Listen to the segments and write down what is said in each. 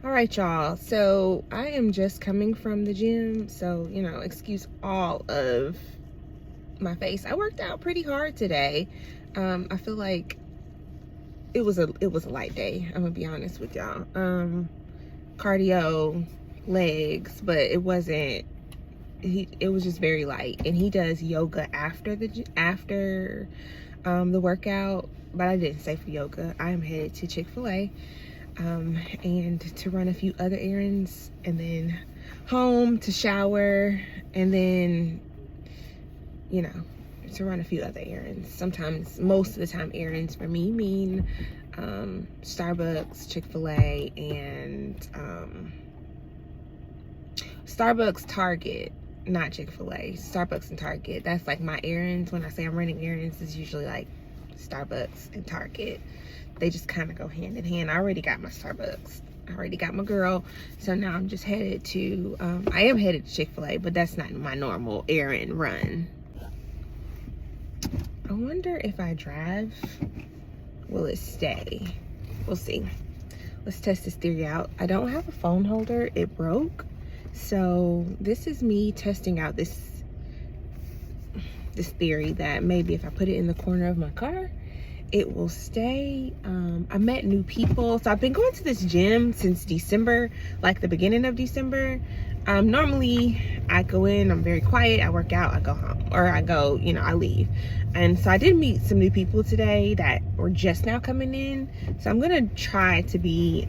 All right, y'all. So I am just coming from the gym, so excuse all of my face. I worked out pretty hard today. I feel like it was a light day. I'm gonna be honest with y'all. Cardio, legs, but it wasn't. It was just very light. And he does yoga after the workout, but I didn't stay for yoga. I am headed to Chick-fil-A. And to run a few other errands, and then home to shower, and then to run a few other errands. Sometimes, most of the time, errands for me mean Starbucks, Chick-fil-A, and Starbucks, Target, not Chick-fil-A. Starbucks and Target. That's like my errands. When I say I'm running errands, it's usually like Starbucks and Target. They just kind of go hand in hand. I already got my Starbucks. I already got my girl. So now I'm just headed to, I am headed to Chick-fil-A, but that's not my normal errand run. I wonder if I drive, will it stay? We'll see. Let's test this theory out. I don't have a phone holder. It broke. So this is me testing out this theory that maybe if I put it in the corner of my car, it will stay. I met new people. So I've been going to this gym since December, like the beginning of December. Normally I go in, I'm very quiet, I work out, I go home, or I go, I leave. And so I did meet some new people today that were just now coming in. So I'm gonna try to be,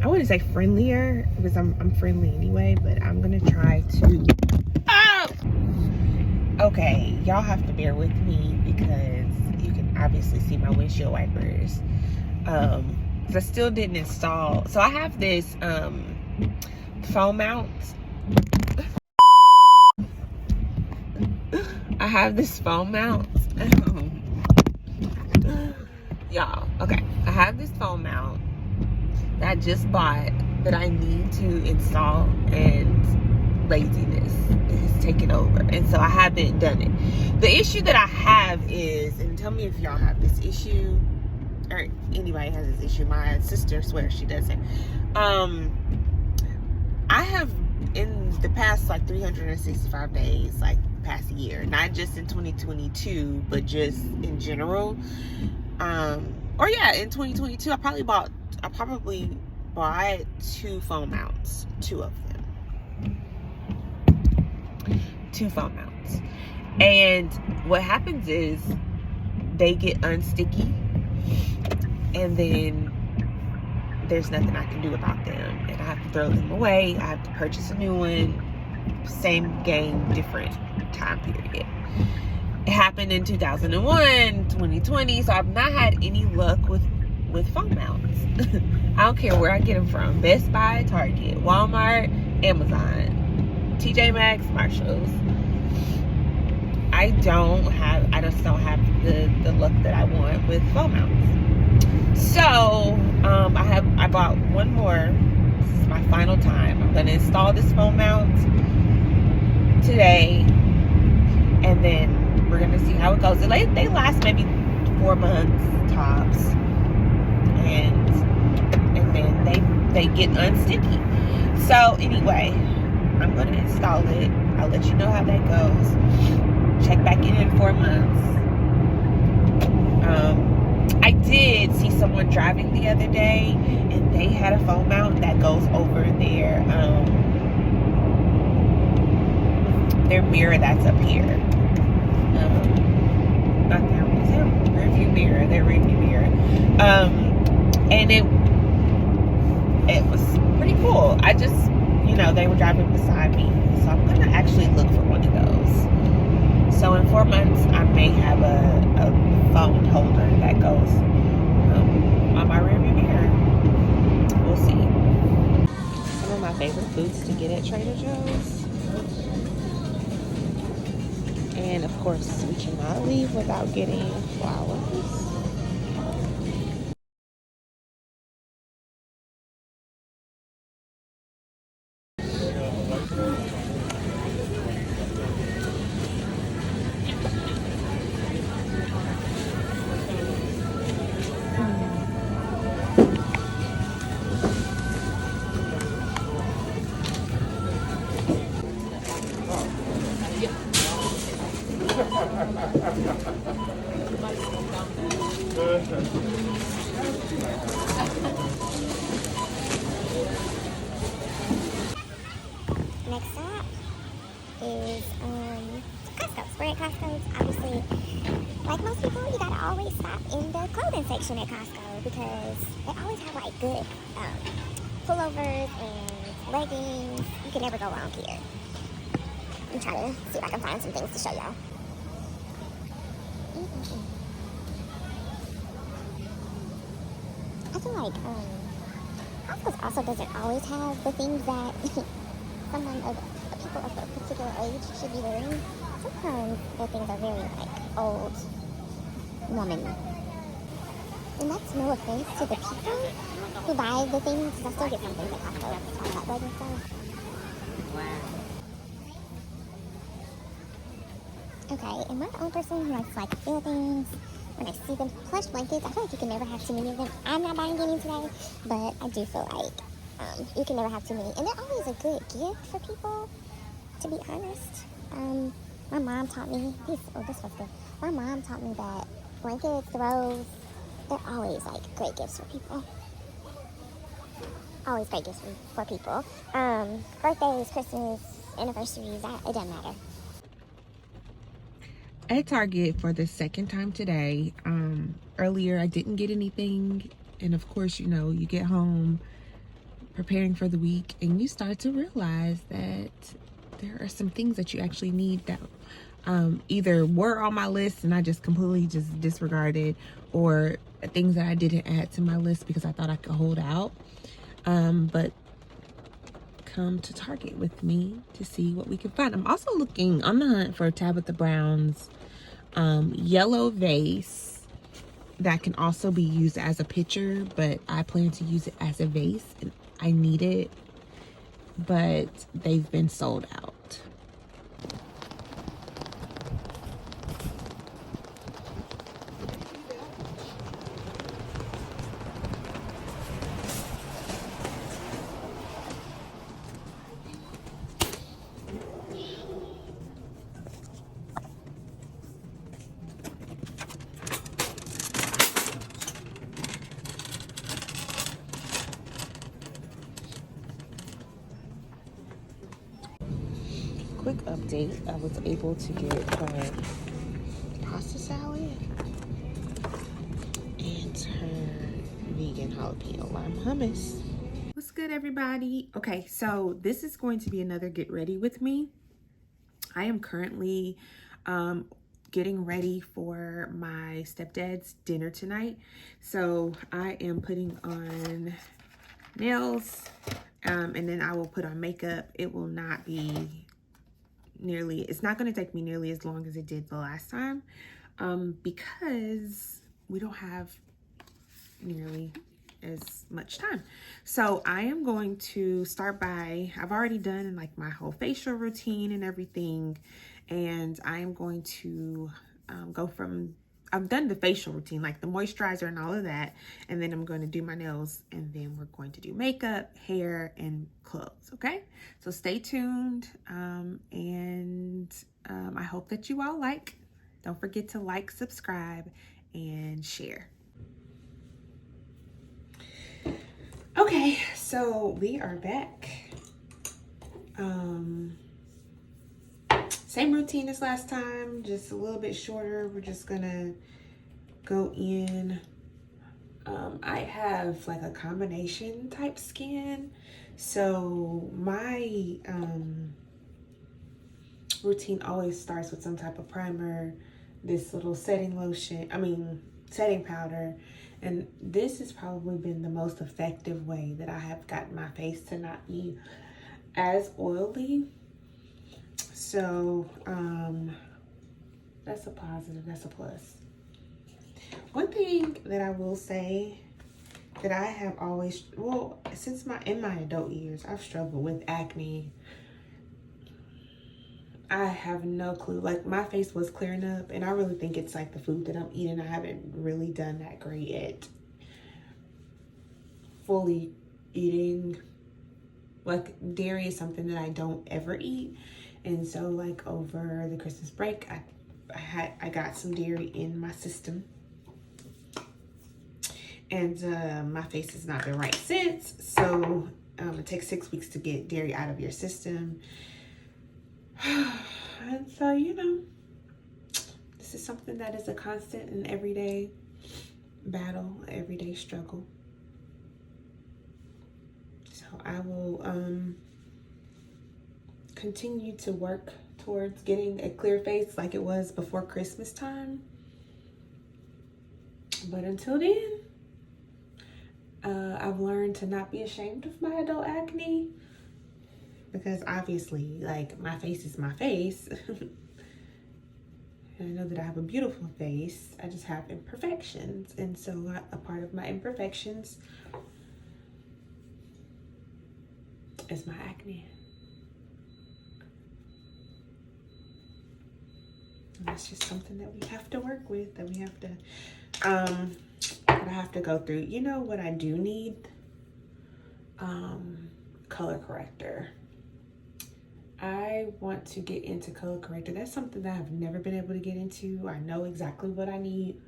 I wouldn't say friendlier, because I'm friendly anyway, but I'm gonna try to, okay, y'all have to bear with me because you can obviously see my windshield wipers. I still didn't install. So I have this phone mount. I have this phone mount. Y'all, okay. I have this phone mount that I just bought that I need to install, and laziness is taking over, and so I haven't done it. The issue that I have is, and tell me if y'all have this issue or anybody has this issue. My sister swears she doesn't. I have, in the past like 365 days, like past year, not just in 2022 but just in general, or yeah, in 2022 I probably bought 2 phone mounts, 2 of them, 2 phone mounts. And what happens is they get unsticky, and then there's nothing I can do about them, and I have to throw them away. I have to purchase a new one. Same game, different time period. It happened in 2001, 2020, so I've not had any luck with phone mounts. I don't care where I get them from. Best Buy, Target, Walmart, Amazon, TJ Maxx, Marshalls. I just don't have the look that I want with phone mounts. So I bought one more. This is my final time. I'm gonna install this phone mount today, and then we're gonna see how it goes. They last maybe 4 months tops, and then they get unsticky. So anyway, I'm gonna install it. I'll let you know how that goes. Check back in 4 months. I did see someone driving the other day, and they had a phone mount that goes over their mirror that's up here. Not their rearview mirror, their rearview mirror. And it was pretty cool. I just, they were driving beside me, so I'm gonna actually look for one of those. So in 4 months, I may have a phone holder that goes on my rearview mirror. We'll see. Some of my favorite foods to get at Trader Joe's. And of course, we cannot leave without getting flowers. cheaper at Costco. Obviously, like most people, you gotta always stop in the clothing section at Costco because they always have like good pullovers and leggings. You can never go wrong here. I'm trying to see if I can find some things to show y'all. I feel like Costco also doesn't always have the things that someone of people of a particular age should be wearing. Sometimes their things are very like old woman. And that's no offense to the people who buy the things, because I still get some things at Costco, like leggings stuff. Wow. Okay, am I the only person who likes to like feel things when I see them? Plush blankets, I feel like you can never have too many of them. I'm not buying any today, but I do feel like you can never have too many. And they're always a good gift for people, to be honest. My mom taught me, this was good. My mom taught me that blankets, throws, they're always like great gifts for people. Always great gifts for people. Birthdays, Christmas, anniversaries, it doesn't matter. At Target for the second time today. Earlier I didn't get anything, and of course, you know, you get home preparing for the week and you start to realize that there are some things that you actually need that either were on my list and I just completely just disregarded, or things that I didn't add to my list because I thought I could hold out. But come to Target with me to see what we can find. I'm also looking on the hunt for Tabitha Brown's yellow vase that can also be used as a pitcher, but I plan to use it as a vase and I need it, but they've been sold out. Quick update, I was able to get her pasta salad and her vegan jalapeno lime hummus. What's good, everybody? Okay, so this is going to be another get ready with me. I am currently getting ready for my stepdad's dinner tonight. So I am putting on nails and then I will put on makeup. It will not be it's not going to take me nearly as long as it did the last time because we don't have nearly as much time. So I am going to start by, I've already done like my whole facial routine and everything, and I am going to go from, I've done the facial routine, like the moisturizer and all of that, and then I'm going to do my nails, and then we're going to do makeup, hair, and clothes, okay? So stay tuned, and I hope that you all like. Don't forget to like, subscribe, and share. Okay, so we are back. Same routine as last time, just a little bit shorter. We're just gonna go in. I have like a combination type skin, so my routine always starts with some type of primer, this little setting powder, and this has probably been the most effective way that I have gotten my face to not be as oily. So that's a positive, that's a plus. One thing that I will say that I have always, well, since in my adult years, I've struggled with acne. I have no clue. Like, my face was clearing up, and I really think it's like the food that I'm eating. I haven't really done that great at fully eating. Like, dairy is something that I don't ever eat, and so like over the Christmas break, I got some dairy in my system, and my face has not been right since. So it takes 6 weeks to get dairy out of your system. And so, you know, this is something that is a constant and everyday battle, everyday struggle. So I will continue to work towards getting a clear face like it was before Christmas time. But until then, I've learned to not be ashamed of my adult acne, because obviously, like, my face is my face. And I know that I have a beautiful face. I just have imperfections. And so a part of my imperfections is my acne. And that's just something that we have to work with, that we have to, that I have to go through. You know what I do need? Color corrector. I want to get into color corrector. That's something that I've never been able to get into. I know exactly what I need.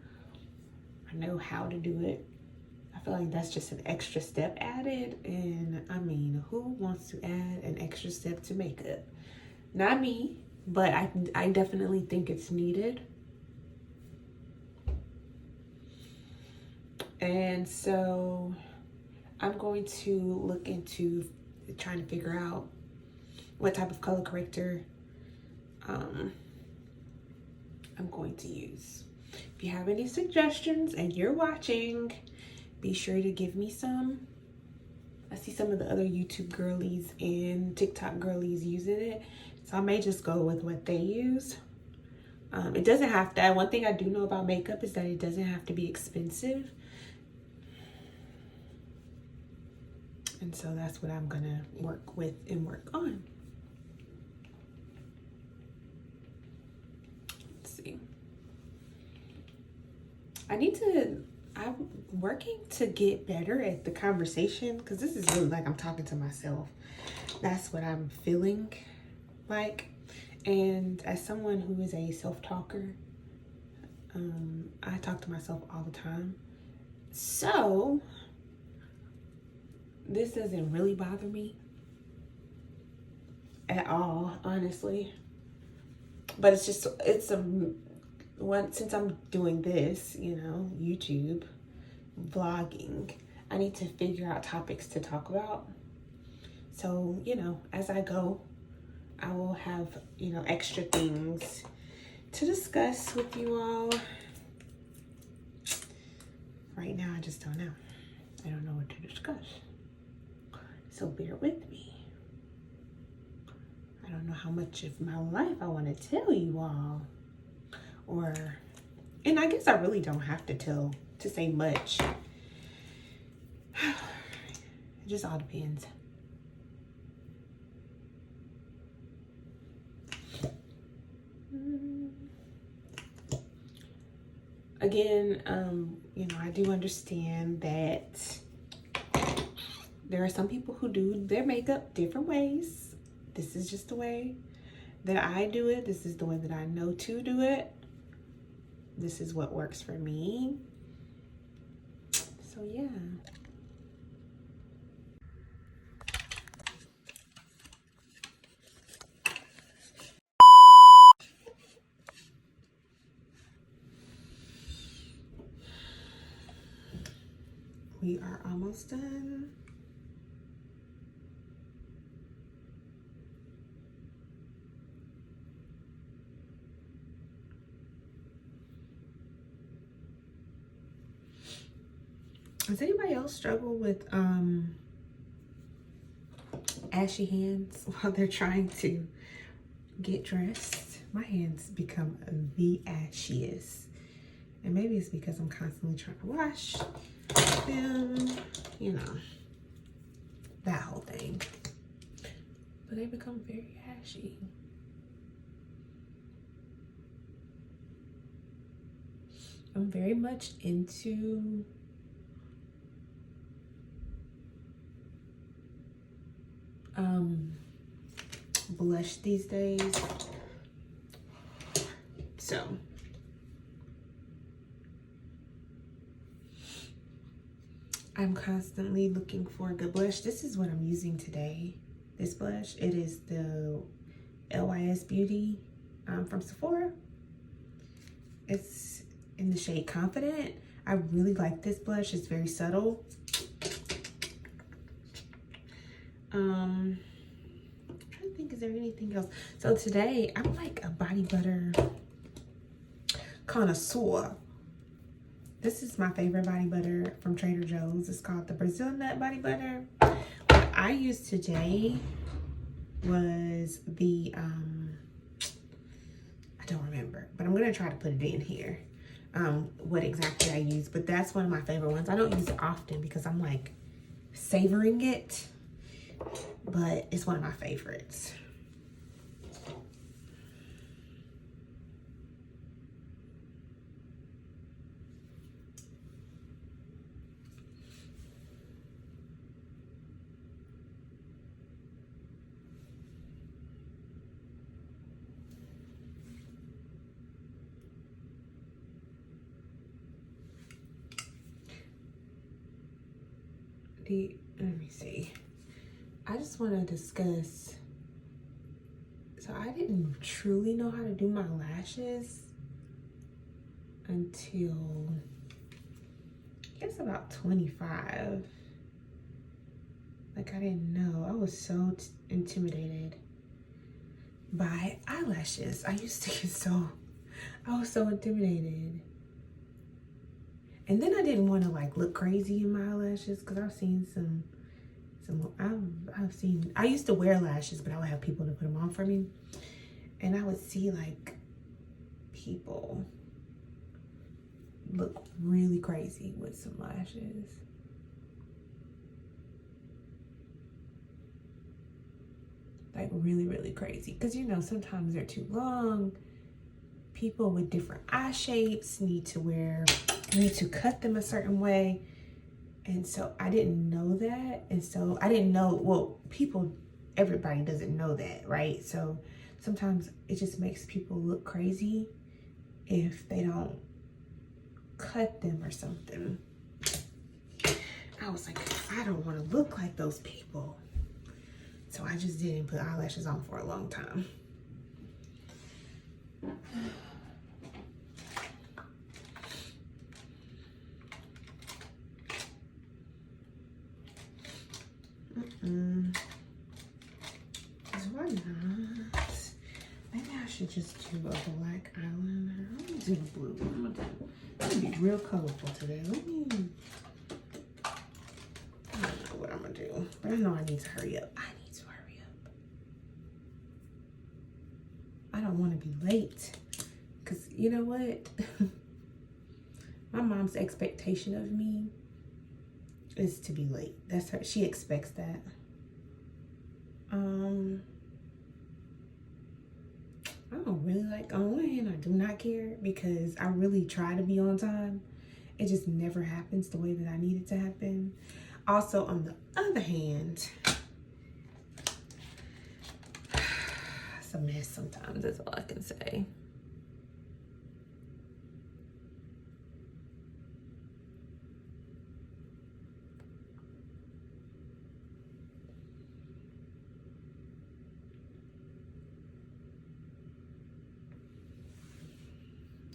I know how to do it. I feel like that's just an extra step added. And I mean, who wants to add an extra step to makeup? Not me, but I definitely think it's needed. And so I'm going to look into trying to figure out what type of color corrector I'm going to use. If you have any suggestions and you're watching, be sure to give me some. I see some of the other YouTube girlies and TikTok girlies using it, so I may just go with what they use. It doesn't have to. One thing I do know about makeup is that it doesn't have to be expensive. And so that's what I'm gonna work with and work on. I'm working to get better at the conversation, because this is really like I'm talking to myself. That's what I'm feeling like. And as someone who is a self-talker, I talk to myself all the time. So this doesn't really bother me at all, honestly. But it's just, since I'm doing this, you know, YouTube, vlogging, I need to figure out topics to talk about. So, you know, as I go, I will have, you know, extra things to discuss with you all. Right now, I just don't know. I don't know what to discuss. So bear with me. I don't know how much of my life I want to tell you all. And I guess I really don't have to say much. It just all depends. Again, you know, I do understand that there are some people who do their makeup different ways. This is just the way that I do it. This is the way that I know to do it. This is what works for me. So yeah. We are almost done. Does anybody else struggle with ashy hands while they're trying to get dressed? My hands become the ashiest. And maybe it's because I'm constantly trying to wash them, you know, that whole thing. But they become very ashy. I'm very much into blush these days. So I'm constantly looking for a good blush. This is what I'm using today. This blush, it is the LYS Beauty from Sephora. It's in the shade Confident. I really like this blush. It's very subtle. I'm trying to think, is there anything else? So today, I'm like a body butter connoisseur. This is my favorite body butter from Trader Joe's. It's called the Brazil Nut Body Butter. What I used today was the, I don't remember, but I'm going to try to put it in here, what exactly I use. But that's one of my favorite ones. I don't use it often because I'm like savoring it, but it's one of my favorites. Let me see. I just want to discuss. So I didn't truly know how to do my lashes until I guess about 25. Like I didn't know. I was so intimidated by eyelashes. I used to get I was so intimidated. And then I didn't want to like look crazy in my eyelashes because I've seen I used to wear lashes, but I would have people to put them on for me. And I would see like people look really crazy with some lashes. Like really, really crazy. Because you know, sometimes they're too long. People with different eye shapes need to cut them a certain way. And so I didn't know that. And so I didn't know, well, everybody doesn't know that, right? So sometimes it just makes people look crazy if they don't cut them or something. I was like, I don't want to look like those people. So I just didn't put eyelashes on for a long time. Why not? Maybe I should just do a black eyeliner. I'm gonna do the blue. I'm gonna be real colorful today. I don't know what I'm gonna do, but I know I need to hurry up. I don't want to be late, because you know what? My mom's expectation of me is to be late. That's her. She expects that. I don't really like, on one hand, I do not care because I really try to be on time. It just never happens the way that I need it to happen. Also, on the other hand, it's a mess sometimes, that's all I can say.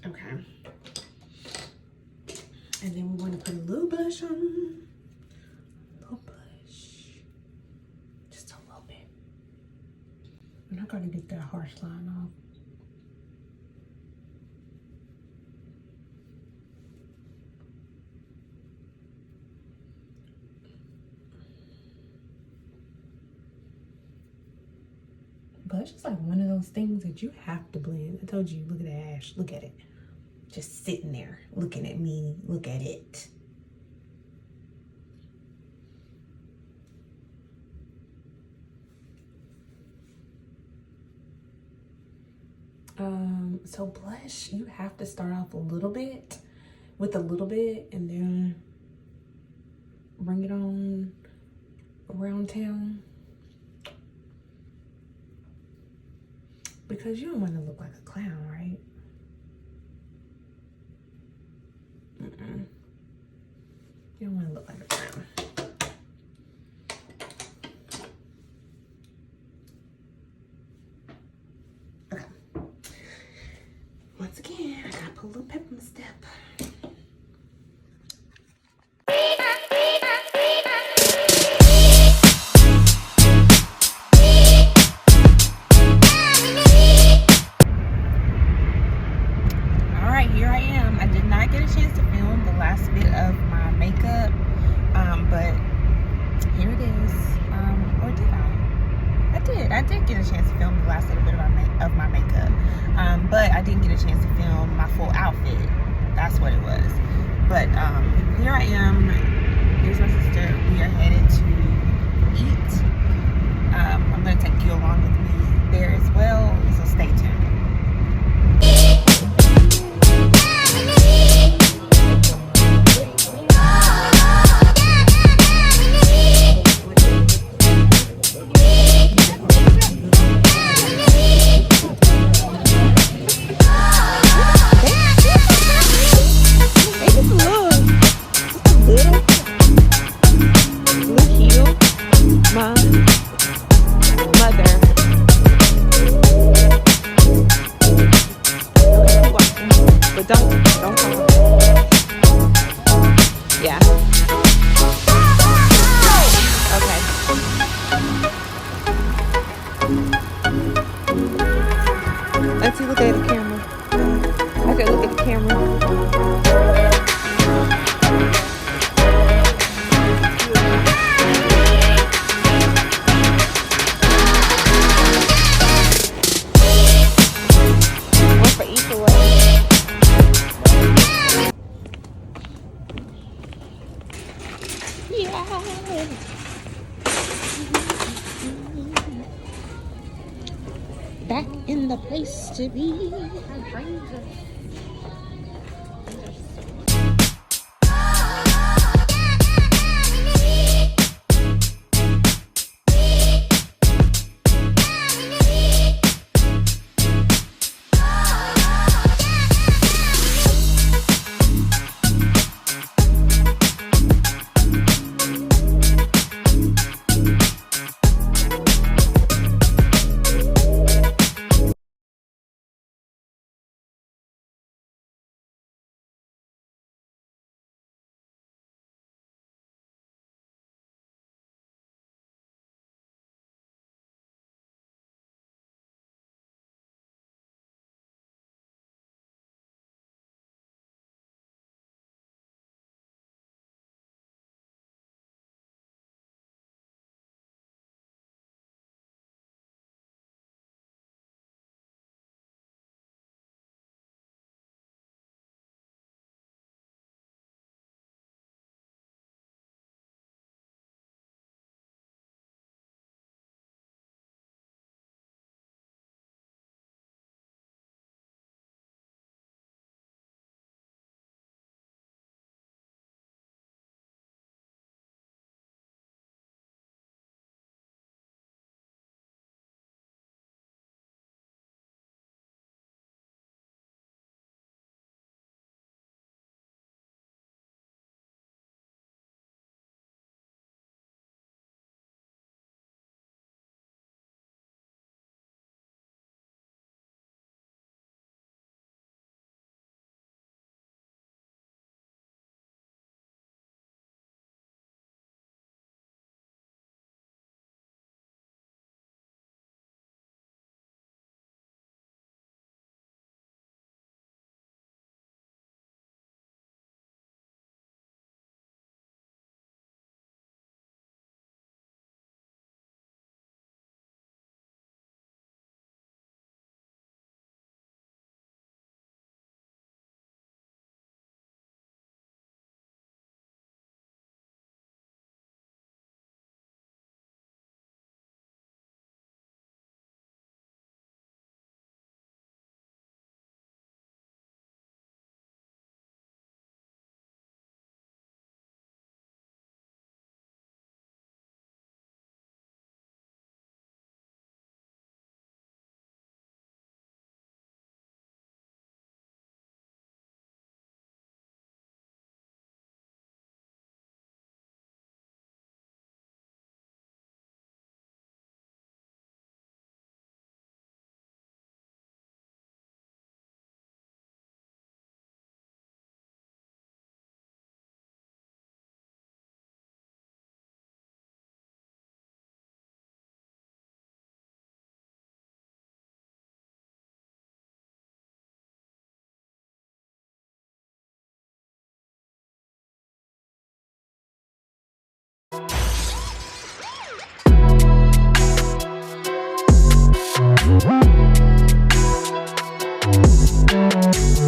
Okay. And then we want to put a little blush on. A little blush. Just a little bit. And I gotta get that harsh line off. Blush is like one of those things that you have to blend. I told you, look at the ash. Look at it. Just sitting there, looking at me. Look at it. So blush, you have to start off a little bit, with a little bit, and then bring it on around town. Because you don't want to look like a clown, right? You don't want to look like a clown. Okay. Once again, I gotta put a little pep in my step. Alright, here I am. I did not get a chance to film the last bit of my makeup, but here it is. Or did I? I did get a chance to film the last little bit of my makeup, but I didn't get a chance to film my full outfit. That's what it was. But here I am. Here's my sister. We are headed to eat. I'm going to take you along with me there as well, so stay tuned. Let's look at the camera. Okay, look at the camera. One for each away. Yeah. Back in the place to be. bye.